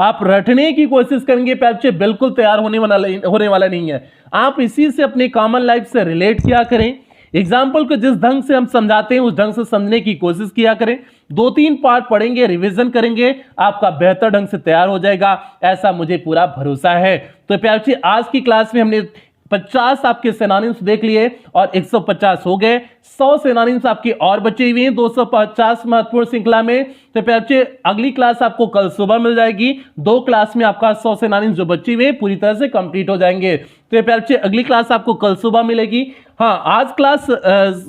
आप रटने की कोशिश करेंगे प्यारे, बिल्कुल तैयार होने वाला नहीं है। आप इसी से अपने कॉमन लाइफ से रिलेट किया करें। एग्जाम्पल को जिस ढंग से हम समझाते हैं उस ढंग से समझने की कोशिश किया करें। 2-3 पार्ट पढ़ेंगे, रिवीजन करेंगे, आपका बेहतर ढंग से तैयार हो जाएगा, ऐसा मुझे पूरा भरोसा है। तो प्यारे आज की क्लास में हमने 50 आपके सिनोनिम्स देख लिए और 150 हो गए। 100 सिनोनिम्स आपके और बचे हुए हैं 250 महत्वपूर्ण श्रृंखला में। तो प्यारे अगली क्लास आपको कल सुबह मिल जाएगी। 2 क्लास में आपका 100 सिनोनिम्स जो बचे हुए पूरी तरह से कंप्लीट हो जाएंगे। तो प्यारे अगली क्लास आपको कल सुबह मिलेगी। हाँ, आज क्लास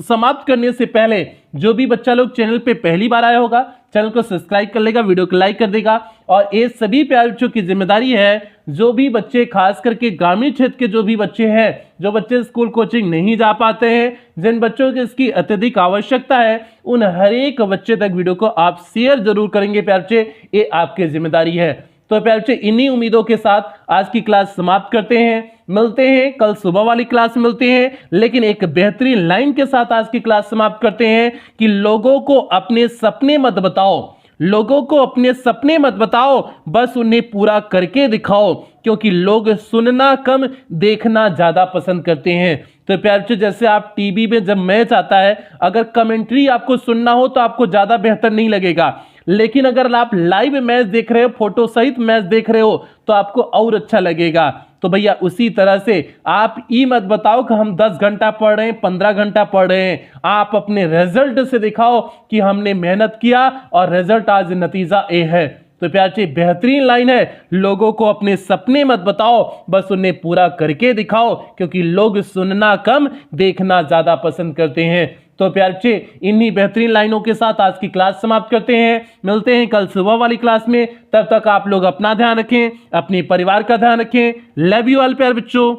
समाप्त करने से पहले जो भी बच्चा लोग चैनल पे पहली बार आया होगा चैनल को सब्सक्राइब कर लेगा, वीडियो को लाइक कर देगा। और ये सभी प्यारे बच्चों की जिम्मेदारी है, जो भी बच्चे खास करके ग्रामीण क्षेत्र के जो भी बच्चे हैं, जो बच्चे स्कूल कोचिंग नहीं जा पाते हैं, जिन बच्चों को इसकी अत्यधिक आवश्यकता है, उन हर एक बच्चे तक वीडियो को आप शेयर जरूर करेंगे प्यारे, ये आपकी जिम्मेदारी है। तो प्यारे इन्हीं उम्मीदों के साथ आज की क्लास समाप्त करते हैं। मिलते हैं कल सुबह वाली क्लास में, मिलते हैं, लेकिन एक बेहतरीन लाइन के साथ आज की क्लास समाप्त करते हैं कि लोगों को अपने सपने मत बताओ, लोगों को अपने सपने मत बताओ, बस उन्हें पूरा करके दिखाओ, क्योंकि लोग सुनना कम देखना ज्यादा पसंद करते हैं। तो प्यारे जैसे आप टीवी में जब मैच आता है, अगर कमेंट्री आपको सुनना हो तो आपको ज्यादा बेहतर नहीं लगेगा, लेकिन अगर आप लाइव मैच देख रहे हो, फोटो सहित मैच देख रहे हो, तो आपको और अच्छा लगेगा। तो भैया उसी तरह से आप ये मत बताओ कि हम 10 घंटा पढ़ रहे हैं, 15 घंटा पढ़ रहे हैं, आप अपने रिजल्ट से दिखाओ कि हमने मेहनत किया और रिजल्ट आज नतीजा ए है। तो प्यारे बेहतरीन लाइन है, लोगों को अपने सपने मत बताओ, बस उन्हें पूरा करके दिखाओ, क्योंकि लोग सुनना कम देखना ज्यादा पसंद करते हैं। तो प्यारे इन्हीं बेहतरीन लाइनों के साथ आज की क्लास समाप्त करते हैं। मिलते हैं कल सुबह वाली क्लास में। तब तक आप लोग अपना ध्यान रखें, अपने परिवार का ध्यान रखें। लव यू ऑल प्यारे बच्चों।